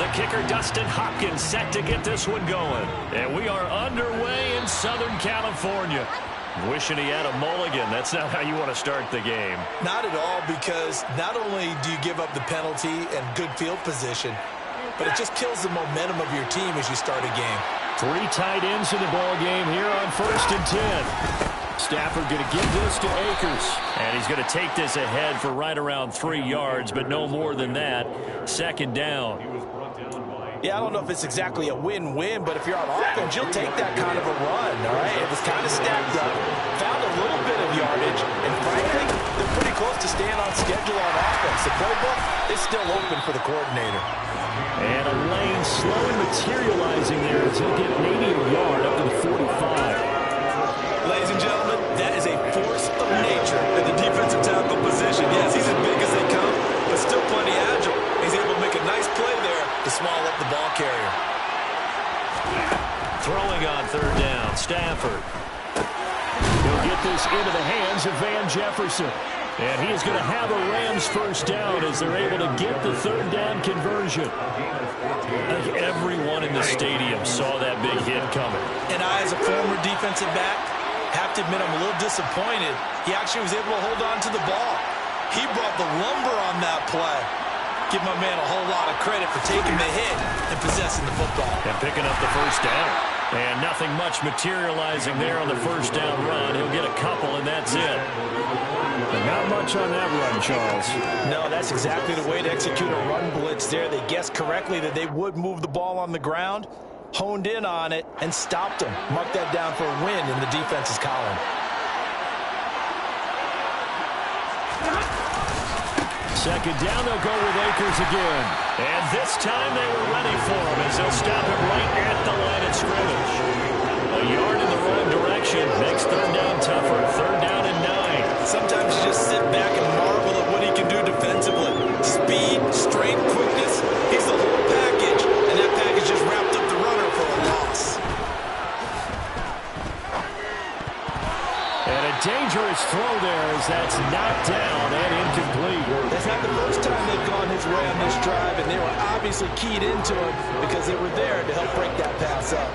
The kicker, Dustin Hopkins, set to get this one going. And we are underway in Southern California. Wishing he had a mulligan. That's not how you want to start the game. Not at all, because not only do you give up the penalty and good field position, but it just kills the momentum of your team as you start a game. 3 tight ends in the ball game here on 1st and 10. Stafford going to give this to Akers. And he's going to take this ahead for right around 3 yards, but no more than that. 2nd down. Yeah, I don't know if it's exactly a win-win, but if you're on offense, you'll take that kind of a run, all right? It was kind of stacked up, found a little bit of yardage, and frankly, they're pretty close to staying on schedule on offense. The playbook is still open for the coordinator. And a lane slowly materializing there as he'll get maybe a yard up to the 45. Ladies and gentlemen, that is a force of nature in the defensive tackle position. Yes, he's as big as they come, but still plenty agile. He's able to make a nice play there to swallow up the ball carrier. Throwing on 3rd down, Stafford. He'll get this into the hands of Van Jefferson. And he is going to have a Rams 1st down as they're able to get the 3rd down conversion. I think everyone in the stadium saw that big hit coming. And I, as a former defensive back, have to admit I'm a little disappointed. He actually was able to hold on to the ball. He brought the lumber on that play. Give my man a whole lot of credit for taking the hit and possessing the football. And picking up the 1st down. And nothing much materializing there on the 1st down run. He'll get a couple, and that's it. And not much on that run, Charles. No, that's exactly the way to execute a run blitz there. They guessed correctly that they would move the ball on the ground, honed in on it, and stopped them. Mark that down for a win in the defense's column. 2nd down, they'll go with Akers again. And this time they were ready for him as they'll stop him right at the line of scrimmage. A yard in the wrong direction makes 3rd down tougher. 3rd down and 9. Sometimes you just sit back and marvel at what he can do defensively. Speed, strength, quickness. He's the whole package, and that package just wrapped up the runner for a loss. And a dangerous throw there as that's knocked down and incomplete. That's not the first time they've gone his way on this drive, and they were obviously keyed into it because they were there to help break that pass up.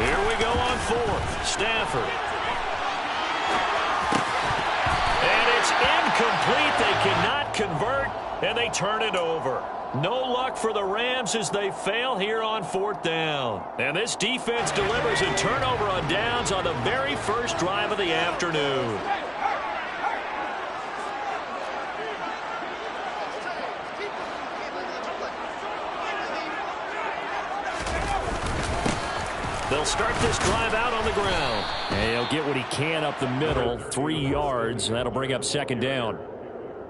Here we go on 4th. Stafford. And it's incomplete. They cannot convert, and they turn it over. No luck for the Rams as they fail here on 4th down. And this defense delivers a turnover on downs on the very first drive of the afternoon. They'll start this drive out on the ground. And he'll get what he can up the middle, 3 yards. That'll bring up 2nd down.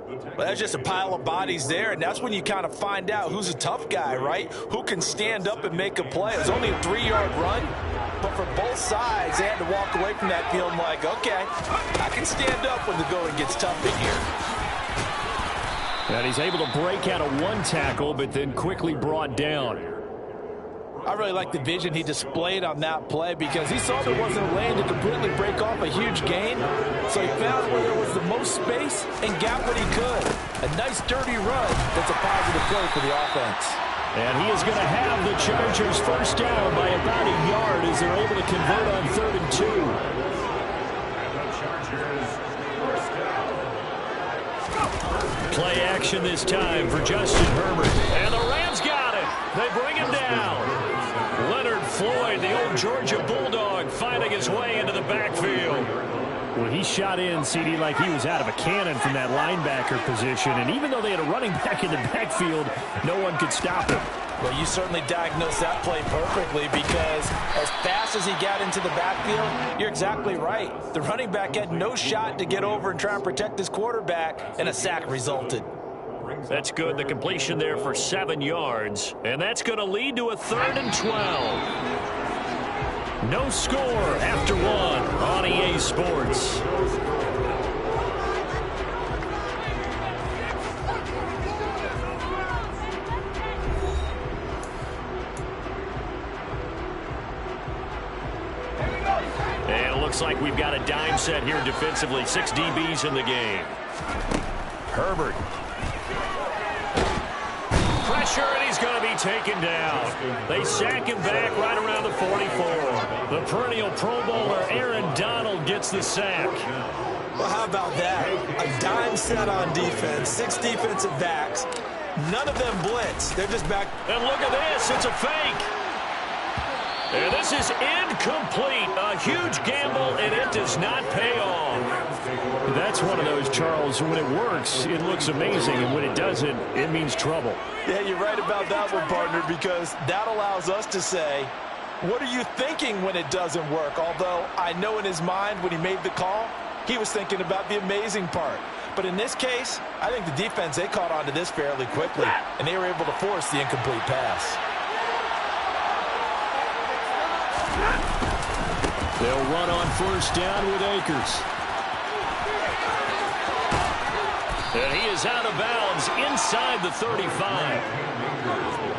Well, that's just a pile of bodies there, and that's when you kind of find out who's a tough guy, right? Who can stand up and make a play. It was only a 3-yard run, but for both sides, they had to walk away from that feeling like, okay, I can stand up when the going gets tough in here. And he's able to break out of 1 tackle, but then quickly brought down. I really like the vision he displayed on that play because he saw there wasn't a lane to completely break off a huge gain. So he found where there was the most space and got what he could. A nice dirty run that's a positive play for the offense. And he is going to have the Chargers 1st down by about a yard as they're able to convert on 3rd and 2. Play action this time for Justin Herbert. And the Rams got it. They bring him down. Leonard Floyd, the old Georgia Bulldog, finding his way into the backfield. Well, he shot in, CD, like he was out of a cannon from that linebacker position. And even though they had a running back in the backfield, no one could stop him. Well, you certainly diagnosed that play perfectly because as fast as he got into the backfield, you're exactly right. The running back had no shot to get over and try and protect his quarterback, and a sack resulted. That's good. The completion there for 7 yards. And that's going to lead to a 3rd and 12. No score after one on EA Sports. And it looks like we've got a dime set here defensively. 6 DBs in the game. Herbert. Pressure, and he's going to be taken down. They sack him back right around the 44. The perennial Pro Bowler Aaron Donald gets the sack. Well, how about that? A dime set on defense, 6 defensive backs. None of them blitz. They're just back. And look at this. It's a fake. And this is incomplete. A huge gamble, and it does not pay off. That's one of those, Charles, when it works, it looks amazing, and when it doesn't, it means trouble. Yeah, you're right about that one, partner, because that allows us to say, what are you thinking when it doesn't work? Although I know in his mind when he made the call, he was thinking about the amazing part. But in this case, I think the defense, they caught on to this fairly quickly, and they were able to force the incomplete pass. They'll run on first down with Akers. And he is out of bounds inside the 35.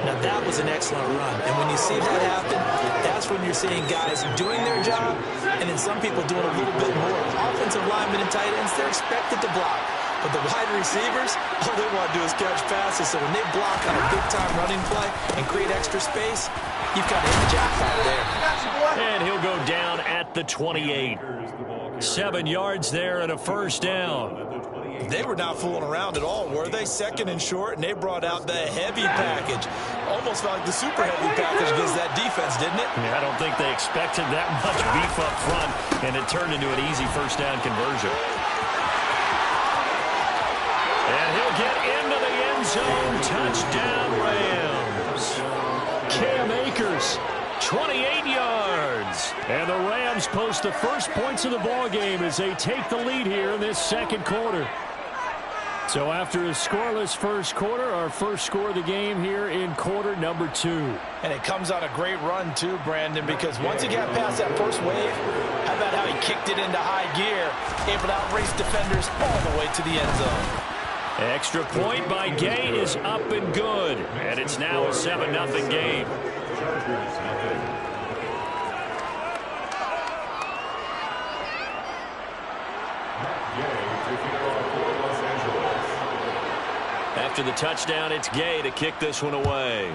Now, that was an excellent run. And when you see that happen, that's when you're seeing guys doing their job and then some people doing a little bit more. Offensive linemen and tight ends, they're expected to block. But the wide receivers, all they want to do is catch passes. So when they block on a big-time running play and create extra space, you've got to hit the jackpot there. And he'll go down at the 28. 7 yards there and a first down. They were not fooling around at all, were they? Second and short, and they brought out the heavy package. Almost felt like the super heavy package against that defense, didn't it? Yeah, I don't think they expected that much beef up front, and it turned into an easy first down conversion. And he'll get into the end zone. Touchdown, Rams. Cam Akers, 28 yards. And the Rams post the first points of the ball game as they take the lead here in this second quarter. So after a scoreless first quarter, our first score of the game here in quarter number 2. And it comes on a great run, too, Brandon, because once he got past that first wave, how about how he kicked it into high gear, able to outrace defenders all the way to the end zone. Extra point by Gay is up and good. And it's now a 7-0 game. After the touchdown, it's Gay to kick this one away.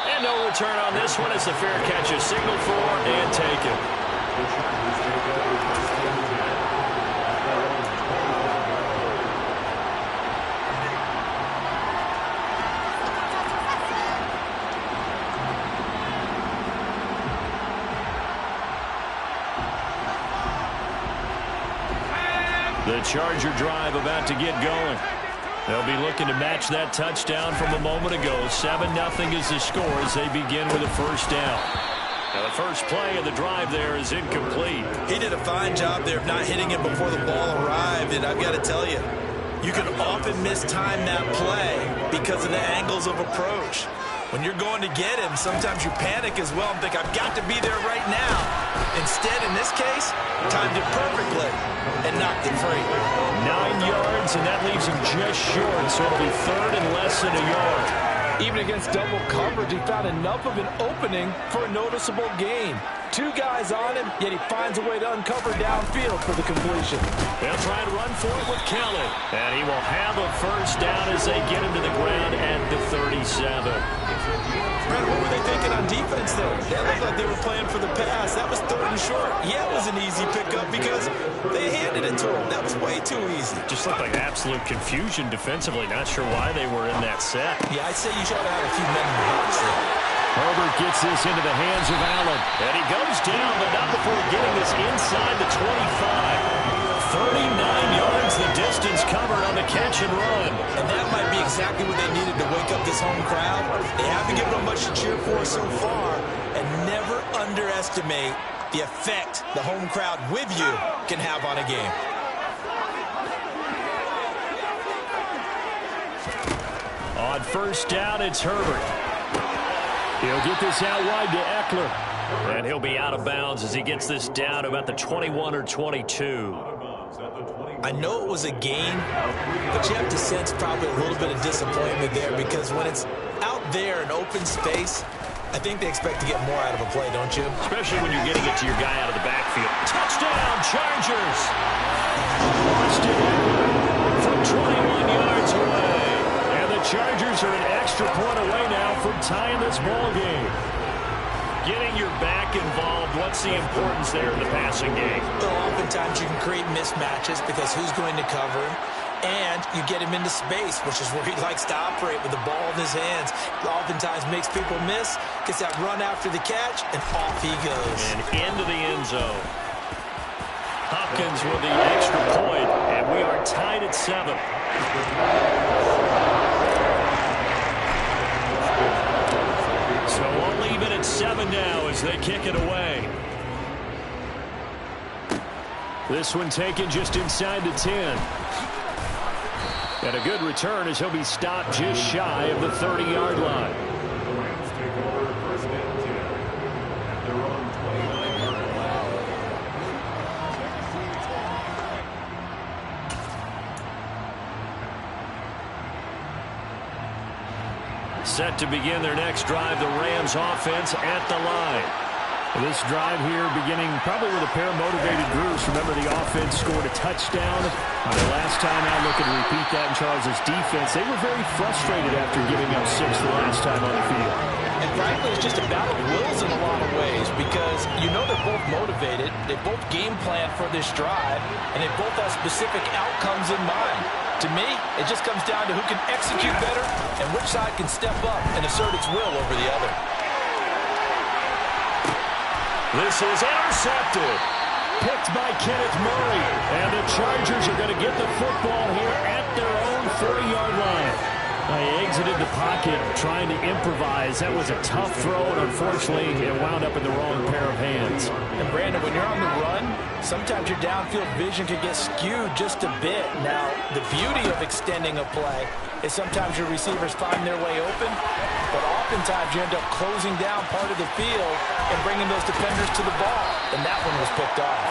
And no return on this one as the fair catch is signaled for and taken. The Charger drive about to get going. They'll be looking to match that touchdown from a moment ago. 7-0 is the score as they begin with a first down. Now the first play of the drive there is incomplete. He did a fine job there of not hitting it before the ball arrived, and I've got to tell you, you can often mistime that play because of the angles of approach. When you're going to get him, sometimes you panic as well and think, I've got to be there right now. Instead, in this case, timed it perfectly and knocked it free. 9 yards, and that leaves him just short, so it'll be third and less than a yard. Even against double coverage, he found enough of an opening for a noticeable gain. 2 guys on him, yet he finds a way to uncover downfield for the completion. They'll try and run for it with Kelly. And he will have a first down as they get him to the ground at the 37. Brad, what were they thinking on defense there? That looked like they were playing for the pass. That was third and short. Yeah, it was an easy pickup because they handed it to him. That was way too easy. Just looked like absolute confusion defensively. Not sure why they were in that set. Yeah, I'd say you should have had a few men in the box there. Herbert gets this into the hands of Allen. And he goes down, but not before getting this inside the 25. 39 yards the distance covered on the catch and run. And that might be exactly what they needed to wake up this home crowd. They haven't given them much to cheer for so far. And never underestimate the effect the home crowd with you can have on a game. On first down, it's Herbert. He'll get this out wide to Eckler. And he'll be out of bounds as he gets this down about the 21 or 22. I know it was a gain, but you have to sense probably a little bit of disappointment there because when it's out there in open space, I think they expect to get more out of a play, don't you? Especially when you're getting it to your guy out of the backfield. Touchdown, Chargers! Austin Eckler from 21 yards away. And the Chargers are an extra point away now from tying this ball game. Getting your back involved, what's the importance there in the passing game? Well, oftentimes you can create mismatches because who's going to cover him, and you get him into space, which is where he likes to operate with the ball in his hands. Oftentimes makes people miss, gets that run after the catch, and off he goes. And into the end zone. Hopkins with the extra point, and we are tied at 7. So we'll leave it at 7 now as they kick it away. This one taken just inside the 10. And a good return as he'll be stopped just shy of the 30-yard line. Set to begin their next drive, the Rams offense at the line. This drive here beginning probably with a pair of motivated groups. Remember, the offense scored a touchdown on their last time out. Looking to repeat that in Charles' defense. They were very frustrated after giving up 6 the last time on the field. And frankly, it's just a battle of wills in a lot of ways because you know they're both motivated. They both game plan for this drive, and they both have specific outcomes in mind. To me, it just comes down to who can execute better and which side can step up and assert its will over the other. This is intercepted. Picked by Kenneth Murray. And the Chargers are going to get the football here at their own 40-yard line. They exited the pocket trying to improvise. That was a tough throw, and unfortunately, it wound up in the wrong pair of hands. And Brandon, when you're on the run, sometimes your downfield vision can get skewed just a bit. Now, the beauty of extending a play is sometimes your receivers find their way open, but oftentimes you end up closing down part of the field and bringing those defenders to the ball, and that one was picked off.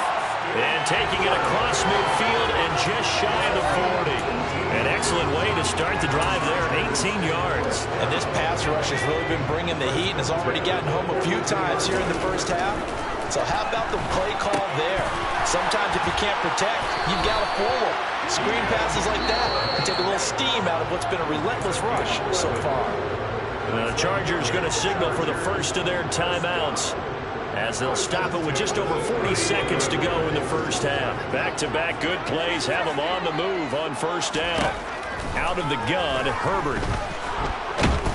And taking it across midfield and just shy of the 40. An excellent way to start the drive there, 18 yards. And this pass rush has really been bringing the heat and has already gotten home a few times here in the first half. So how about the play call there? Sometimes if you can't protect, you've got to fool them. Screen passes like that can take a little steam out of what's been a relentless rush so far. The Chargers going to signal for the first of their timeouts, as they'll stop it with just over 40 seconds to go in the first half. Back-to-back good plays have them on the move on first down. Out of the gun, Herbert.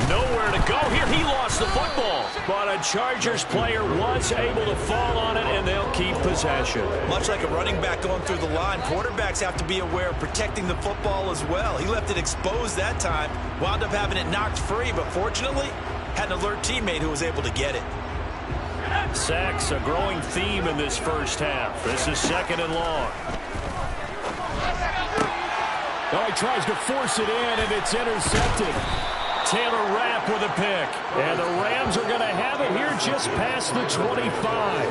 Nowhere to go here. He lost the football. But a Chargers player was able to fall on it, and they'll keep possession. Much like a running back going through the line, quarterbacks have to be aware of protecting the football as well. He left it exposed that time, wound up having it knocked free, but fortunately, had an alert teammate who was able to get it. Sacks, a growing theme in this first half. This is 2nd and long. Oh, he tries to force it in, and it's intercepted. Taylor Rapp with a pick. And the Rams are going to have it here just past the 25.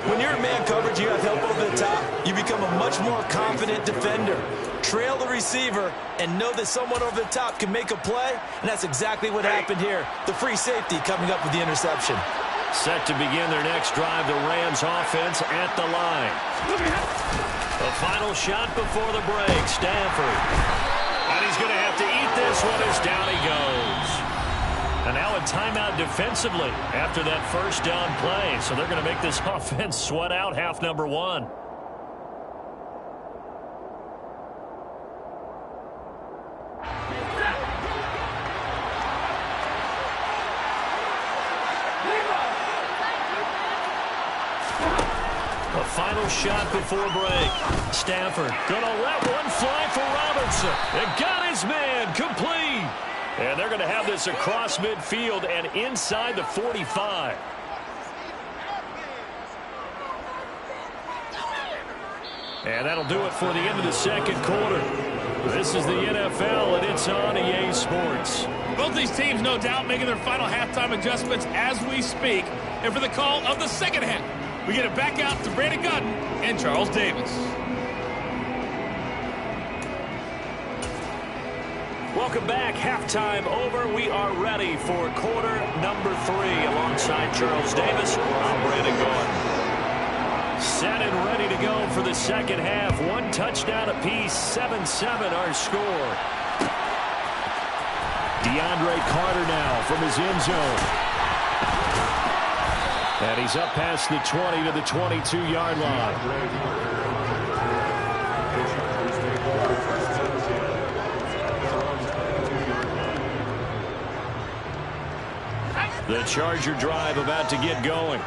When you're in man coverage, you have help over the top. You become a much more confident defender. Trail the receiver and know that someone over the top can make a play, and that's exactly what happened here. The free safety coming up with the interception. Set to begin their next drive, the Rams offense at the line. The final shot before the break, Stanford. And he's going to have to eat this one as down he goes. And now a timeout defensively after that first down play. So they're going to make this offense sweat out half number 1. Final shot before break. Stanford gonna let one fly for Robinson. It got his man complete. And they're gonna have this across midfield and inside the 45. And that'll do it for the end of the second quarter. This is the NFL, and it's on EA Sports. Both these teams, no doubt, making their final halftime adjustments as we speak. And for the call of the second half, we get it back out to Brandon Gunn and Charles Davis. Welcome back. Halftime over. We are ready for quarter number 3. Alongside Charles Davis, I'm Brandon Gunn. Set and ready to go for the second half. One touchdown apiece, 7-7 our score. DeAndre Carter now from his end zone. And he's up past the 20 to the 22-yard line. The Charger drive about to get going.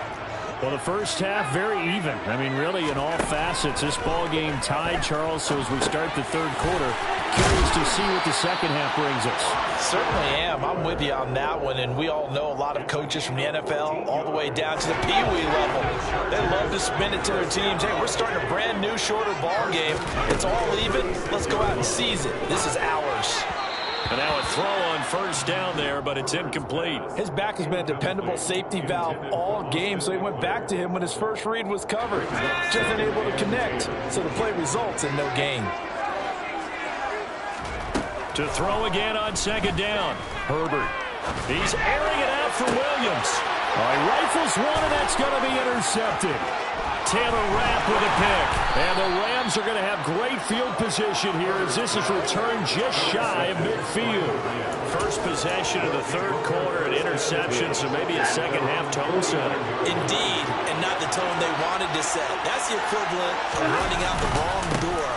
Well, the first half, very even. I mean, really, in all facets, this ball game tied, Charles. So as we start the third quarter, curious to see what the second half brings us. Certainly am. I'm with you on that one. And we all know a lot of coaches from the NFL all the way down to the Pee-wee level. They love to spin it to their teams. Hey, we're starting a brand new, shorter ball game. It's all even. Let's go out and seize it. This is ours. And now a throw on first down there, but it's incomplete. His back has been a dependable safety valve all game, so he went back to him when his first read was covered. Just unable to connect, so the play results in no gain. To throw again on second down. Herbert. He's airing it out for Williams. He rifles one, and that's going to be intercepted. Taylor Rapp with a pick. And the Rams are going to have great field position here as this is returned just shy of midfield. First possession of the third quarter, an interception, so maybe a second-half tone setter. Indeed, and not the tone they wanted to set. That's the equivalent of running out the wrong door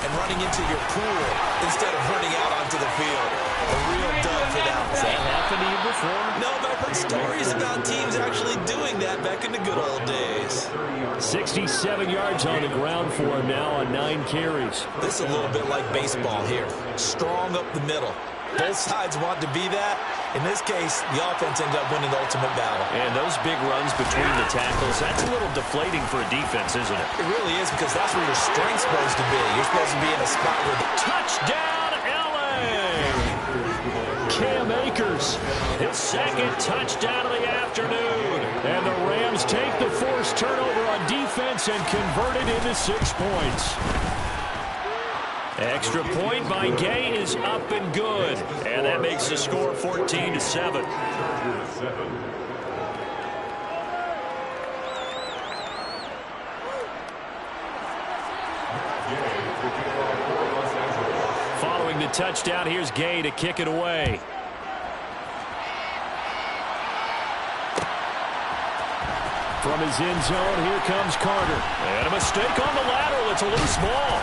and running into your pool instead of running out onto the field. A real dud for that one. Has that happened to you before? No, but I've heard stories about teams actually doing that back in the good old days. 67 yards on the ground for him now on 9 carries. This is a little bit like baseball here. Strong up the middle. Both sides want to be that. In this case, the offense ended up winning the ultimate battle. And those big runs between the tackles, that's a little deflating for a defense, isn't it? It really is, because that's where your strength's supposed to be. You're supposed to be in a spot where the touchdown, L.A. Cam Akers, his second touchdown of the afternoon. And the Rams take the forced turnover on defense and convert it into 6 points. Extra point by Gay is up and good. And that makes the score 14-7. Following the touchdown, here's Gay to kick it away. From his end zone, here comes Carter. And a mistake on the lateral. It's a loose ball.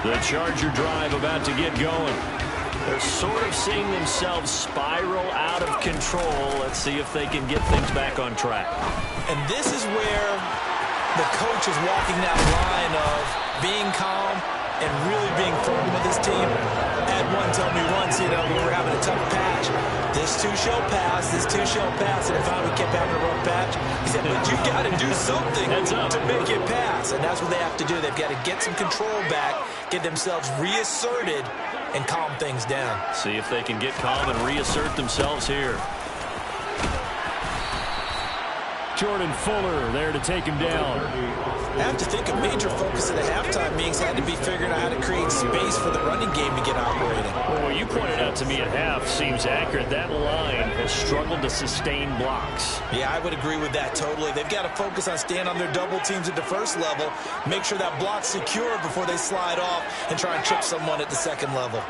The Charger drive about to get going. They're sort of seeing themselves spiral out of control. Let's see if they can get things back on track. And this is where the coach is walking that line of being calm and really being firm with his team. Had one tell me once, you know, we were having a tough patch. This too shall pass, this too shall pass. And if we kept having a rough patch, he said, but you got to do something to make it pass. And that's what they have to do. They've got to get some control back, get themselves reasserted, and calm things down. See if they can get calm and reassert themselves here. Jordan Fuller there to take him down. I have to think a major focus of the halftime meetings had to be figuring out how to create space for the running game to get operating. Well, what you pointed out to me at half seems accurate. That line has struggled to sustain blocks. Yeah, I would agree with that totally. They've got to focus on staying on their double teams at the first level, make sure that block's secure before they slide off and try and chip someone at the second level.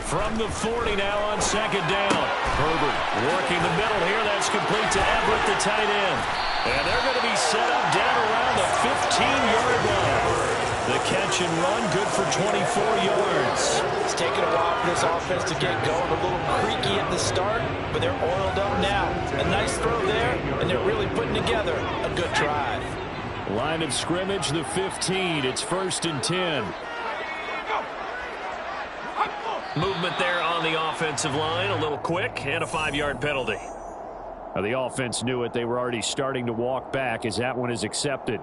From the 40 now on second down. Herbert working the middle here. That's complete to Everett, the tight end. And they're going to be set up down around the 15-yard line. The catch and run, good for 24 yards. It's taken a while for this offense to get going. A little creaky at the start, but they're oiled up now. A nice throw there, and they're really putting together a good drive. Line of scrimmage, the 15. It's 1st and 10. Movement there on the offensive line, a little quick, and a 5-yard penalty. Now, the offense knew it. They were already starting to walk back as that one is accepted.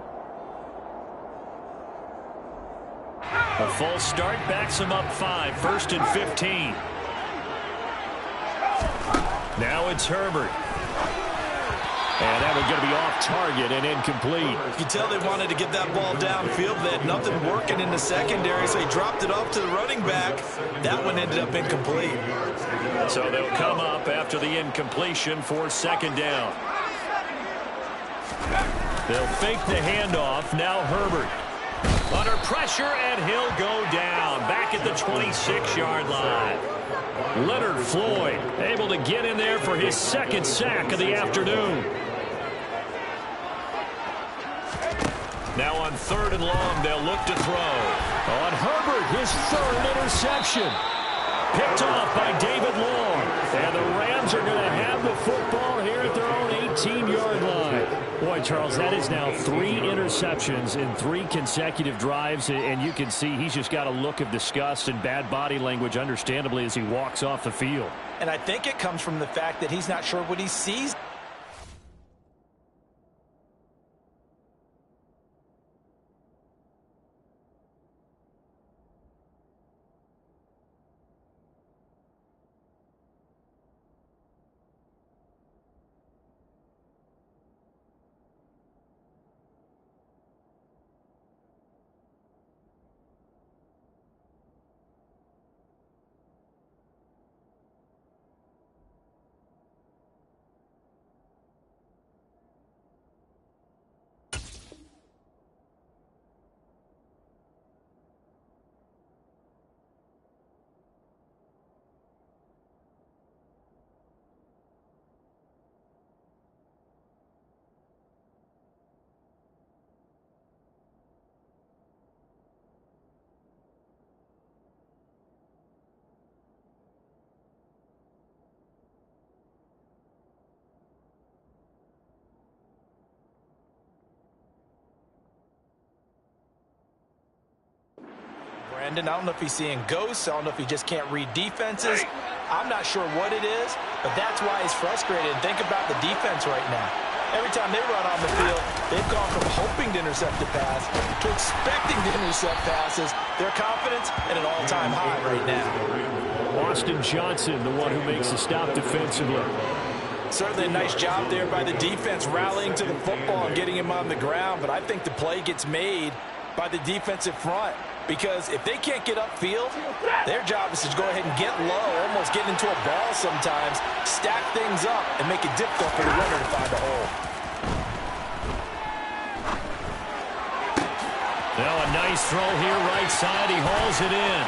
A false start backs them up 5, 1st and 15. Now it's Herbert. And that was going to be off target and incomplete. You can tell they wanted to get that ball downfield. They had nothing working in the secondary, so he dropped it off to the running back. That one ended up incomplete. So they'll come up after the incompletion for 2nd down. They'll fake the handoff. Now Herbert. Under pressure, and he'll go down. Back at the 26-yard line. Leonard Floyd able to get in there for his 2nd sack of the afternoon. Now on 3rd and long, they'll look to throw. On Herbert, his 3rd interception. Picked off by David Long. And the Rams are going to have the football here at their own 18-yard line. Boy, Charles, that is now 3 interceptions in 3 consecutive drives, and you can see he's just got a look of disgust and bad body language, understandably, as he walks off the field. And I think it comes from the fact that he's not sure what he sees. Brandon, I don't know if he's seeing ghosts. I don't know if he just can't read defenses. I'm not sure what it is, but that's why he's frustrated. Think about the defense right now. Every time they run on the field, they've gone from hoping to intercept a pass to expecting to intercept passes. Their confidence at an all-time high right now. Austin Johnson, the one who makes the stop defensively. Certainly a nice job there by the defense rallying to the football and getting him on the ground, but I think the play gets made by the defensive front. Because if they can't get upfield, their job is to go ahead and get low, almost get into a ball sometimes, stack things up, and make it difficult for the runner to find a hole. Now a nice throw here, right side. He hauls it in.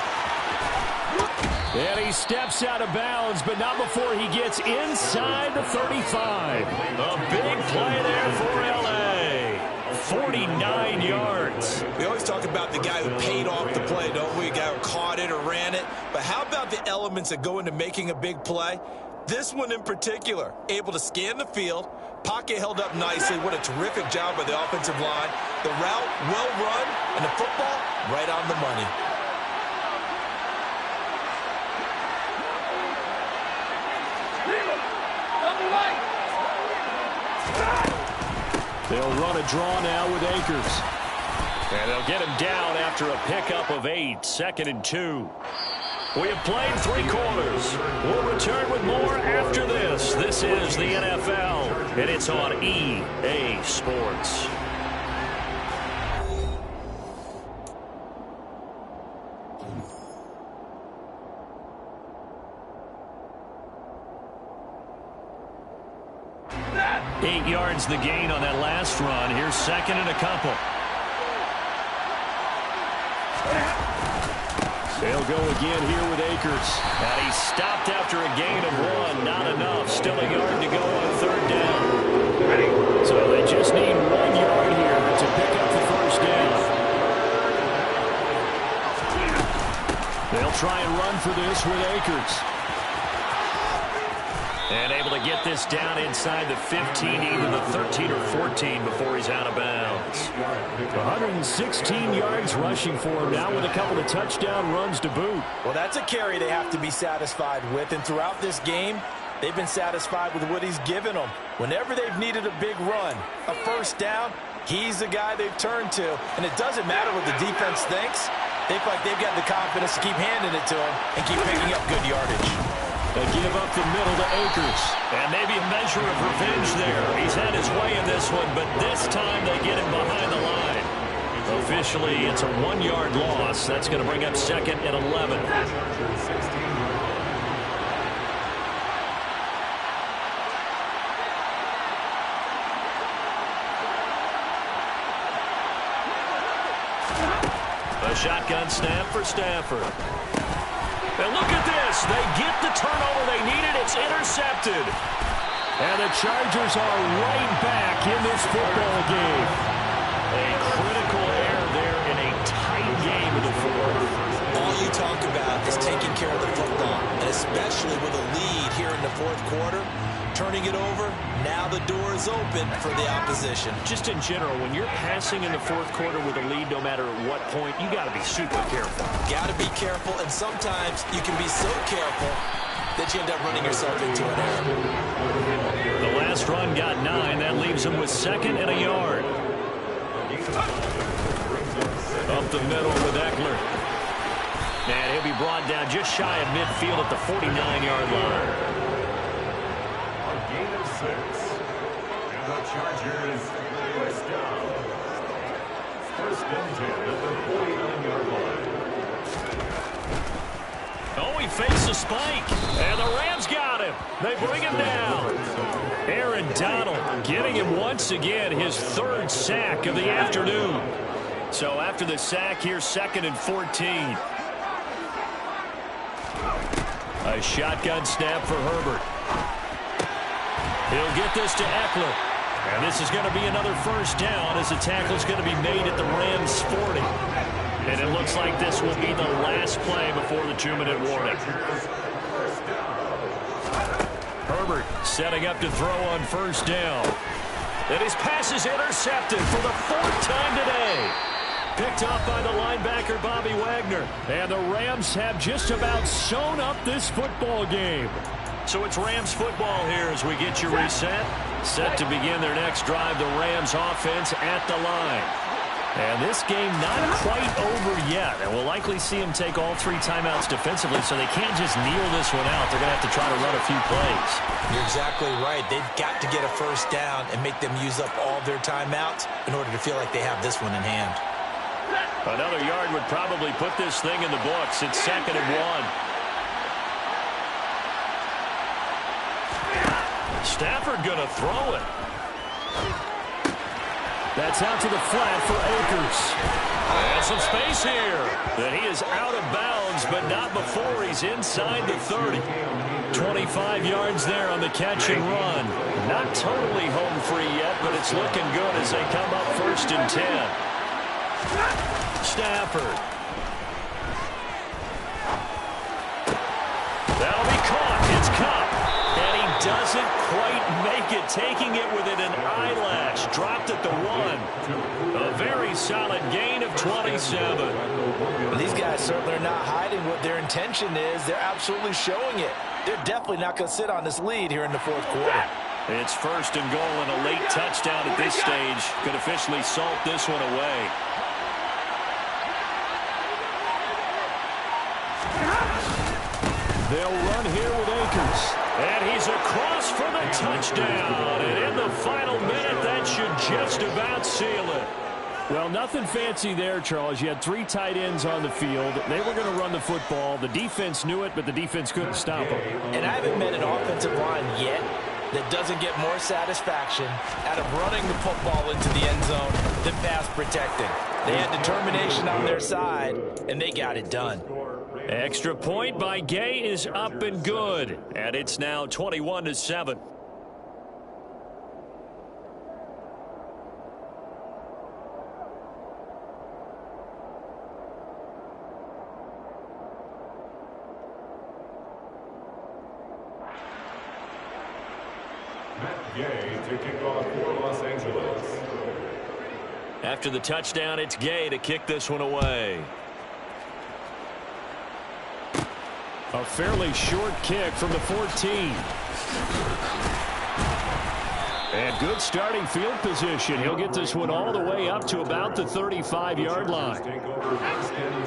And he steps out of bounds, but not before he gets inside the 35. A big play there for L.A. 49 yards. We always talk about the guy who paid off the play, don't we? A guy who caught it or ran it. But how about the elements that go into making a big play? This one in particular, able to scan the field, pocket held up nicely. What a terrific job by the offensive line. The route well run, and the football right on the money. They'll run a draw now with Akers. And they'll get him down after a pickup of 8, 2nd and 2. We have played 3 quarters. We'll return with more after this. This is the NFL, and it's on EA Sports. Eight yards the gain on that last run. Here's 2nd and a couple. They'll go again here with Akers. And he stopped after a gain of 1. Not enough. Still a yard to go on 3rd down. So they just need 1 yard here to pick up the 1st down. They'll try and run for this with Akers. And able to get this down inside the 15, either the 13 or 14 before he's out of bounds. 116 yards rushing for him now with a couple of touchdown runs to boot. Well, that's a carry they have to be satisfied with. And throughout this game, they've been satisfied with what he's given them. Whenever they've needed a big run, a first down, he's the guy they've turned to. And it doesn't matter what the defense thinks. They feel like they've got the confidence to keep handing it to him and keep picking up good yardage. They give up the middle to Akers. And maybe a measure of revenge there. He's had his way in this one, but this time they get him behind the line. Officially, it's a 1-yard loss. That's going to bring up 2nd and 11. A shotgun snap for Stafford. And look at this. They get the turnover they needed. It's intercepted. And the Chargers are right back in this football game. A critical error there in a tight game in the fourth. All you talk about is taking care of the football, and especially with a lead here in the fourth quarter, turning it over, now the door is open for the opposition. Just in general, when you're passing in the fourth quarter with a lead, no matter at what point, you got to be super careful. Got to be careful, and sometimes you can be so careful that you end up running yourself into an error. The last run got 9. That leaves him with 2nd and a yard. Up the middle with Eckler. And he'll be brought down just shy of midfield at the 49-yard line. Gain of 6. And the Chargers first down. 1st and 10 at the 49-yard line. Oh, he fakes a spike. And the Rams got him. They bring him down. Aaron Donald getting him once again, his 3rd sack of the afternoon. So after the sack, here's 2nd and 14. A shotgun snap for Herbert. He'll get this to Eckler. And this is going to be another first down as the tackle is going to be made at the Rams 40. And it looks like this will be the last play before the 2-minute warning. Herbert setting up to throw on first down. And his pass is intercepted for the 4th time today. Picked off by the linebacker, Bobby Wagner. And the Rams have just about sewn up this football game. So it's Rams football here as we get you reset. Set to begin their next drive, the Rams offense at the line. And this game not quite over yet. And we'll likely see them take all 3 timeouts defensively, so they can't just kneel this one out. They're going to have to try to run a few plays. You're exactly right. They've got to get a first down and make them use up all their timeouts in order to feel like they have this one in hand. Another yard would probably put this thing in the books. It's 2nd and 1. Stafford going to throw it. That's out to the flat for Akers. And some space here. And he is out of bounds, but not before he's inside the 30. 25 yards there on the catch and run. Not totally home free yet, but it's looking good as they come up 1st and 10. Stafford. That'll be caught. It's Cup. And he doesn't quite make it, taking it within an eyelash. Dropped at the 1. A very solid gain of 27. Well, these guys certainly are not hiding what their intention is. They're absolutely showing it. They're definitely not going to sit on this lead here in the fourth quarter. It's 1st and goal and a late touchdown at this stage could officially salt this one away. They'll run here with Akers. And he's across for the touchdown. And in the final minute, that should just about seal it. Well, nothing fancy there, Charles. You had 3 tight ends on the field. They were going to run the football. The defense knew it, but the defense couldn't stop them. And I haven't met an offensive line yet that doesn't get more satisfaction out of running the football into the end zone than pass protecting. They had determination on their side, and they got it done. Extra point by Gay is up and good. And it's now 21-7. Gay to kick off for Los Angeles. After the touchdown, it's Gay to kick this one away. A fairly short kick from the 14. And good starting field position. He'll get this one all the way up to about the 35-yard line.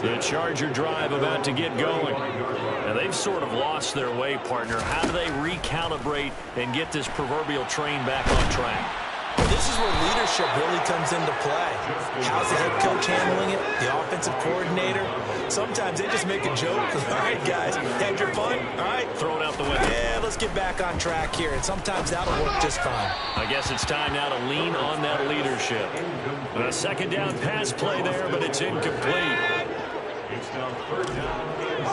The Charger drive about to get going. Now, they've sort of lost their way, partner. How do they recalibrate and get this proverbial train back on track? This is where leadership really comes into play. How's the head coach handling it? The offensive coordinator? Sometimes they just make a joke. All right, guys, had your fun? All right, throw it out the window. Yeah, let's get back on track here. And sometimes that'll work just fine. I guess it's time now to lean on that leadership. A second down pass play there, but it's incomplete. It's now third down and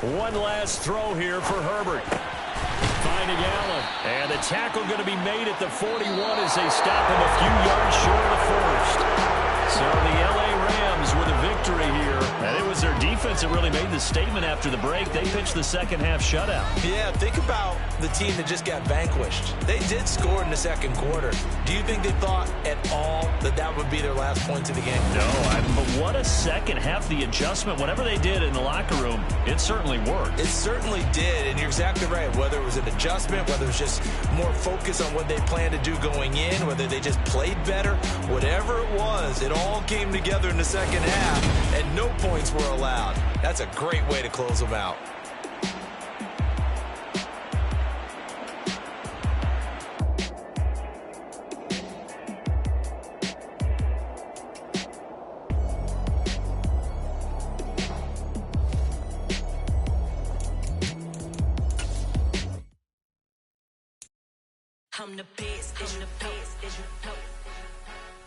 16. One last throw here for Herbert. Finding Allen. And the tackle going to be made at the 41 as they stop him a few yards short of the first. So the L.A. Rams with a victory here. And it was their defense that really made the statement after the break. They pitched the second half shutout. Yeah, think about the team that just got vanquished. They did score in the second quarter. Do you think they thought at all that that would be their last points of the game? No, but what a second half. The adjustment, whatever they did in the locker room, it certainly worked. It certainly did, and you're exactly right. Whether it was an adjustment, whether it was just more focus on what they planned to do going in, whether they just played better, whatever it was, it all came together in the second half, and no points were allowed. That's a great way to close them out. I'm the best, and the best, and you know.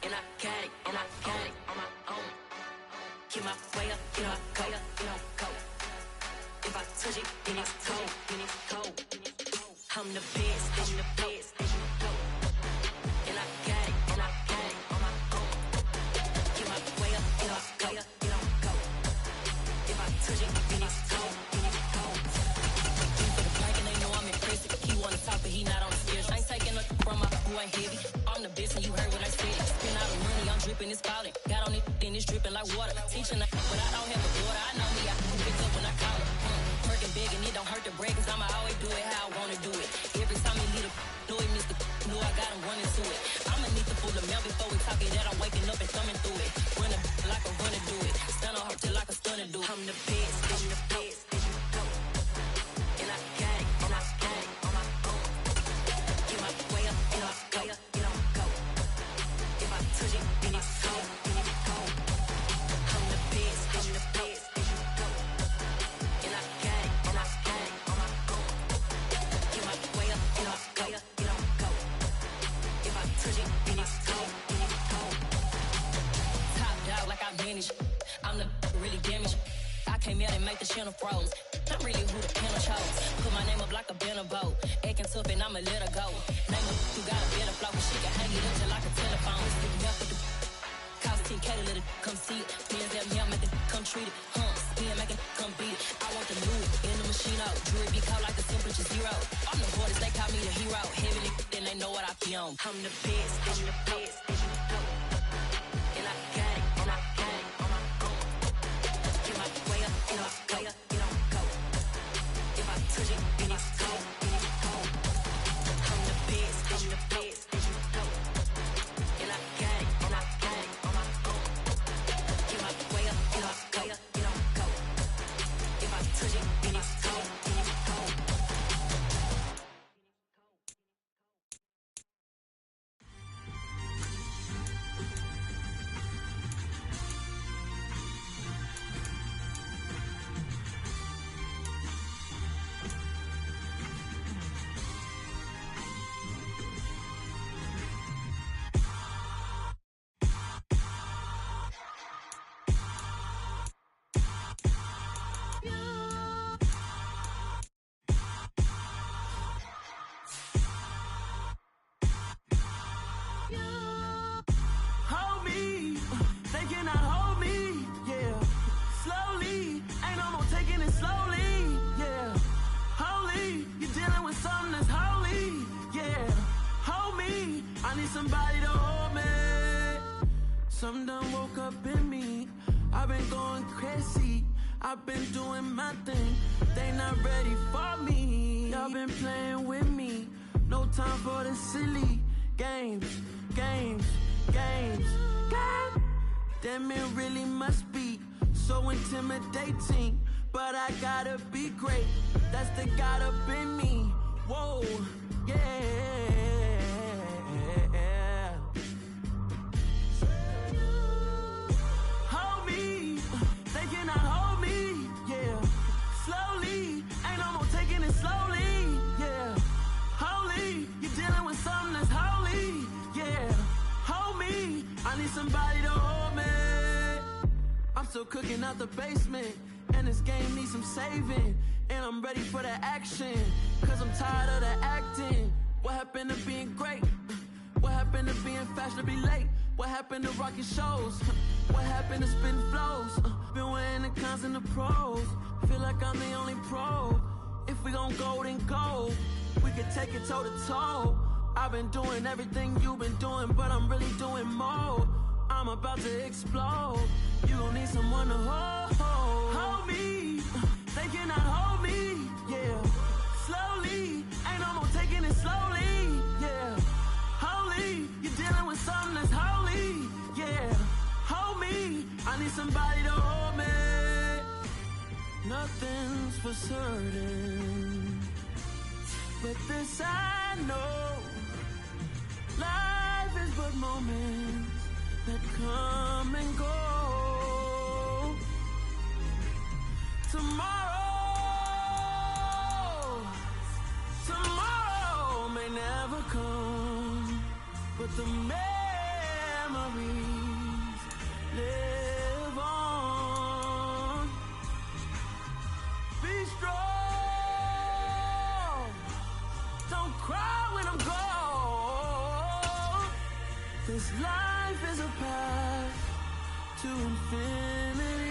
And I got it, and I got it on my own. Get my way up, you know I go, you know go. If I touch it, then it's cold, then it's cold. I'm the best, and the best, and you know. And I got it, and I got it on my own. Get my way up, you know I go, you know go. If I touch it, then it's cold, then it's cold. He for the blank and they know I'm impressive. He wanna talk, but he not on the stairs. I ain't taking nothing from my who ain't heavy. I'm the best, and you heard what I said. Spend all the money, I'm dripping, it's falling. Got on it, then it's dripping like water. Teaching, but I don't have a daughter. I know me, I can pick up when I call it. Working big, and it don't hurt the break, cause I'ma always do it how I wanna do it. Every time he lead a know he missed the know I got him running to it. I'ma need to pull the mail before we talk it that I'm waking up and thumbing through it. Run like a runner do it. Stand on her till like a stunner do it. I'm the best, and the best, and you know. And I got it, and I got it on my own. Get my way up, and I go, you know go. If I touch it, then it's cold, then it's cold. I'm the best, and the best, and you know. And I got it, and I got it on my own. Get my way up, and I go, you know go. If I touch it, then it's cold, then it's cold. Top dog like I manage. I'm the really damaged. I came out and make the channel froze. I'm really who the panel chose. Put my name up like a banner boat. Acting tough and I'ma let her go. Name her, you got a better flow, but she can hang it up till like a telephone. Let's get me up with the cost 10K to let it come see it. Spins that me, I make it come treat it. Spin, make it come beat it. I want the loot in the machine out. Jewelry be called like a temperature zero. I'm the hardest, they call me the hero. Heavily, then they know what I be on. I'm the best, and the best, and you know. And I got it, and I got it on my own. Get my way up, and I go, you know go. If I touch it, then it's cold, then it's cold. I'm the best, and the best, and you know. And I got it, and I got it on my own. Get my way up, and I go, you know go. If I touch it, then it's cold, then it's cold. going crazy. I've been doing my thing. They not ready for me. Y'all been playing with me. No time for the silly games. Damn, it really must be so intimidating. But I gotta be great. That's the God up in me. Whoa, yeah. Hold me, they cannot hold me, yeah. Slowly, ain't no more taking it slowly, yeah. Holy, you're dealing with something that's holy, yeah. Hold me, I need somebody to hold me. I'm still cooking out the basement, and this game needs some saving. And I'm ready for the action, cause I'm tired of the acting. What happened to being great? What happened to being fashionably late? What happened to rocking shows? What happened to spitting flows? Been weighing the cons and the pros. Feel like I'm the only pro. If we gon' go, then go. We could take it toe to toe. I've been doing everything you've been doing, but I'm really doing more. I'm about to explode. You gon' need someone to hold me. They cannot hold me, yeah. Slowly, ain't no more taking it slowly, yeah. Holy, you're dealing with something that's holy, yeah. Hold me, I need somebody to hold me. Nothing's for certain, but this I know. Life is but moments that come and go. Tomorrow may never come, but the memories live on. Be strong, don't cry when I'm gone. This life is a path to infinity.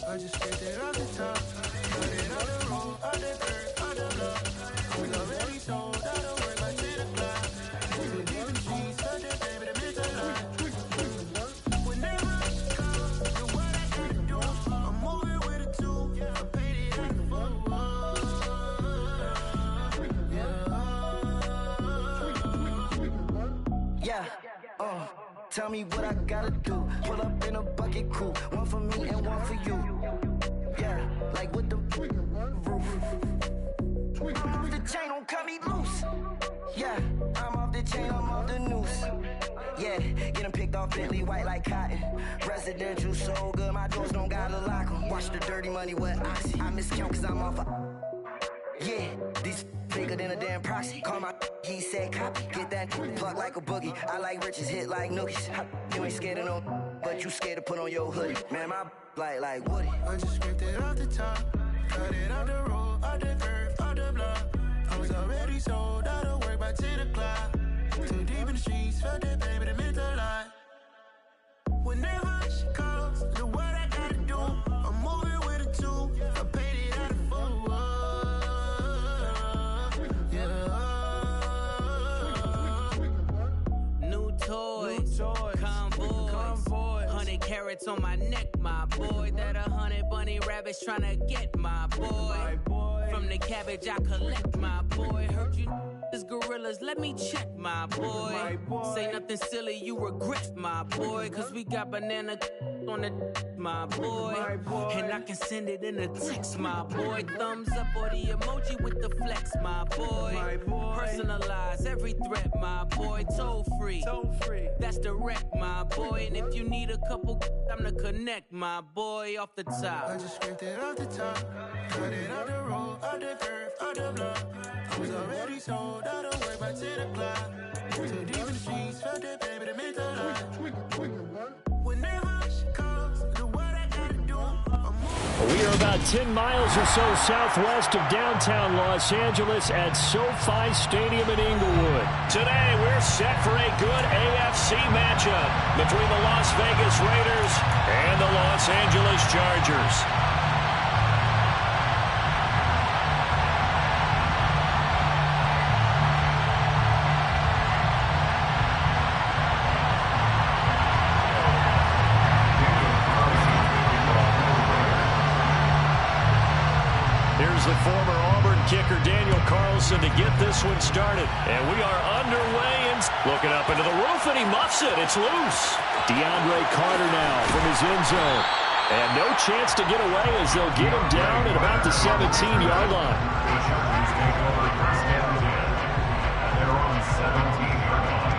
I just picked it off the top, cut it on the road, on the dirt, on the block. I was already sold, I don't work by 10 o'clock. Too deep in the streets, such a baby, the mental line. Whenever she calls, know what I gotta do. I'm moving with a two, I paid it at the full. Yeah, tell me what I gotta do. Pull up in a bucket crew, one for me and one for you. Yeah, like with the roof. I'm off the chain, don't cut me loose. Yeah, I'm off the chain, I'm off the noose. Yeah, getting picked off Bentley white like cotton. Residential so good, my doors don't gotta lock 'em. Watch the dirty money with Oxy. I miscount cause I'm off yeah, these bigger than a damn proxy. Call my he said copy. Get that plug like a boogie. I like riches, hit like nookies. You ain't scared of no, but you scared to put on your hoodie. Man, my like Woody. I just scraped it off the top, cut it on the road, on the curve, on the block. I was already sold, I don't work by 10 o'clock. Too deep in the streets, felt that baby, the mental line. Whenever she calls, know what I gotta do. I'm moving with a two, I paid it at the full. Toys, convoys, 100 carats on my neck, my boy. That 100 bunny rabbits tryna get my boy. From the cabbage I collect, my boy. Heard you is gorillas, let me check, my boy. Say nothing silly, you regret, my boy. Cause we got banana on the my boy. And I can send it in a text, my boy. Thumbs up or the emoji with the flex, my boy. Personalize every threat, my boy. Toll free. That's direct, my boy. And if you need a couple, I'm to connect, my boy, off the top. I just scraped it off the top, cut it on the road, on the curve, on the block. I was already sold, I don't work by 10 o'clock. Too deep in the streets, felt that baby, the mental line. Whenever she calls, know what I gotta do. We are about 10 miles or so southwest of downtown Los Angeles at SoFi Stadium in Inglewood. Today, we're set for a good AFC matchup between the Las Vegas Raiders and the Los Angeles Chargers. Here's the former Auburn kicker, Daniel Carlson, to get this one started. And we are underway. And looking up into the roof, and he muffs it. It's loose. DeAndre Carter now from his end zone. And no chance to get away as they'll get him down at about the 17-yard line. The Chargers take over first and 10 at their own 17-yard line.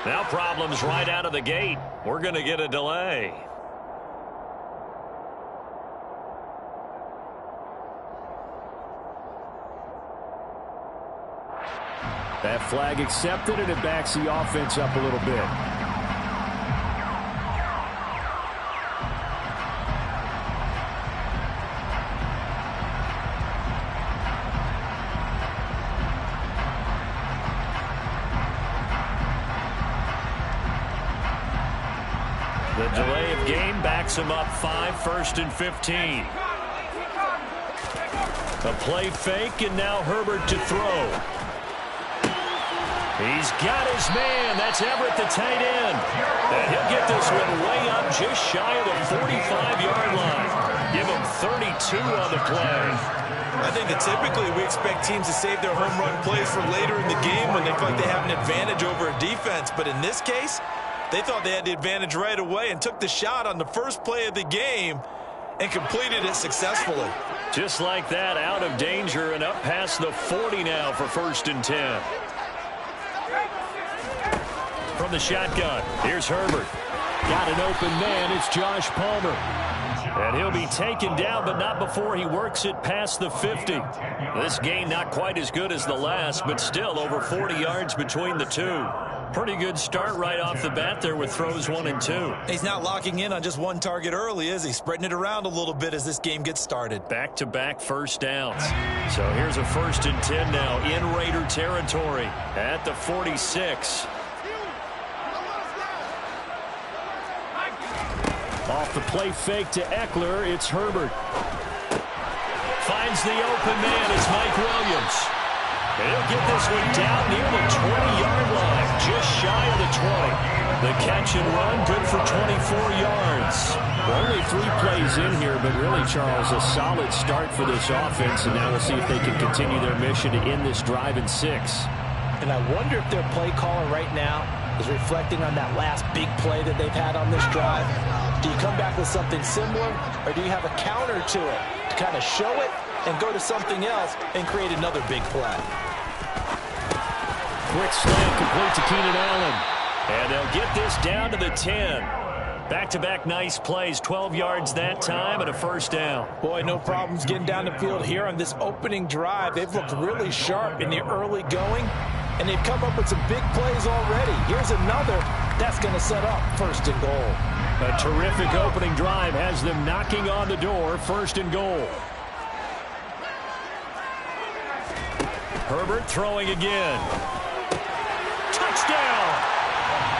Now problems right out of the gate. We're going to get a delay. That flag accepted, and it backs the offense up a little bit. The delay of game backs him up 5, 1st and 15. A play fake, and now Herbert to throw. He's got his man. That's Everett, the tight end. And he'll get this one way up just shy of the 45-yard line. Give him 32 on the play. I think that typically we expect teams to save their home run plays for later in the game when they feel like they have an advantage over a defense. But in this case, they thought they had the advantage right away and took the shot on the first play of the game and completed it successfully. Just like that, out of danger and up past the 40 now for 1st and 10. From the shotgun, here's Herbert. Got an open man. It's Josh Palmer. And he'll be taken down, but not before he works it past the 50. This gain not quite as good as the last, but still over 40 yards between the two. Pretty good start right off the bat there with throws 1 and 2. He's not locking in on just one target early, is he? Spreading it around a little bit as this game gets started. Back-to-back first downs. So here's a 1st and 10 now in Raider territory at the 46. Off the play fake to Eckler, it's Herbert. Finds the open man, it's Mike Williams. And he'll get this one down near the 20-yard line, just shy of the 20. The catch and run, good for 24 yards. Only 3 plays in here, but really, Charles, a solid start for this offense, and now we'll see if they can continue their mission to end this drive in 6. And I wonder if their play caller right now is reflecting on that last big play that they've had on this drive. Do you come back with something similar, or do you have a counter to it to kind of show it and go to something else and create another big play? Quick slant complete to Keenan Allen. And they'll get this down to the 10. Back-to-back nice plays, 12 yards that time and a 1st down. Boy, no problems getting down the field here on this opening drive. They've looked really sharp in the early going, and they've come up with some big plays already. Here's another that's going to set up 1st and goal. A terrific opening drive has them knocking on the door, 1st and goal. Herbert throwing again. Touchdown!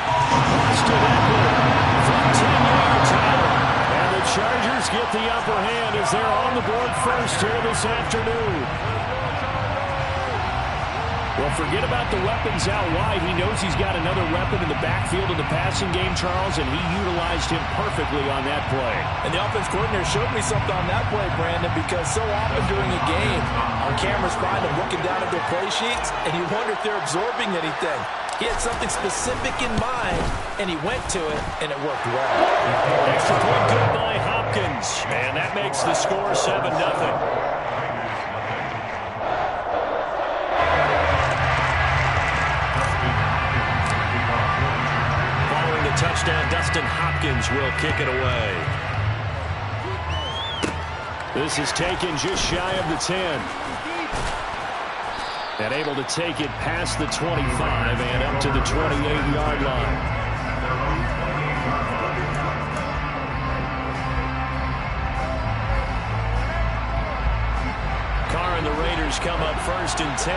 Austin Eckler from 10 yards out. And the Chargers get the upper hand as they're on the board first here this afternoon. Well, forget about the weapons out wide. He knows he's got another weapon in the backfield of the passing game, Charles, and he utilized him perfectly on that play. And the offense coordinator showed me something on that play, Brandon, because so often during a game, our cameras find them looking down at their play sheets, and you wonder if they're absorbing anything. He had something specific in mind, and he went to it, and it worked well. Extra point good by Hopkins, and that makes the score 7-0. Touchdown, Dustin Hopkins will kick it away. This is taken just shy of the 10. And able to take it past the 25 and up to the 28-yard line. Carr and the Raiders come up 1st and 10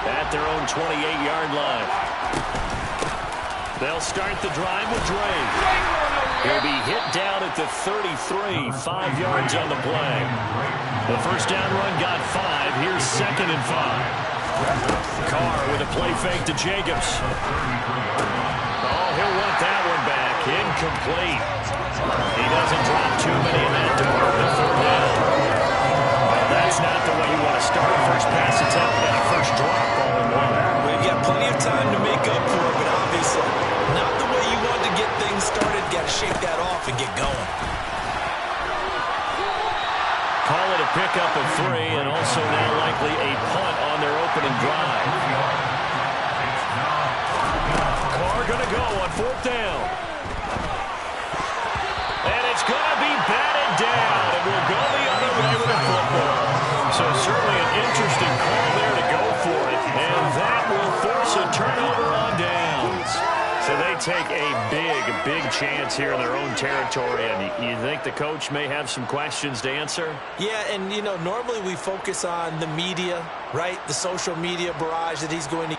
at their own 28-yard line. They'll start the drive with Drake. He'll be hit down at the 33, 5 yards on the play. The first down run got 5. Here's 2nd and 5. Carr with a play fake to Jacobs. Oh, he'll want that one back. Incomplete. He doesn't drop too many in that department. 3rd down. Well, that's not the way you want to start a first pass attempt and a first drop all in one. We've got plenty of time to make up for it, but obviously not the way you want to get things started. Got to shake that off and get going. Call it a pickup of 3, and also now likely a punt on their opening drive. Carr going to go on 4th down. And it's going to be batted down, and we'll go the other way with the football. So certainly an interesting call there to go for it, and that will force a turnover on downs. So they take a big chance here in their own territory, and you think the coach may have some questions to answer? Yeah, and, you know, normally we focus on the media, right? The social media barrage that he's going to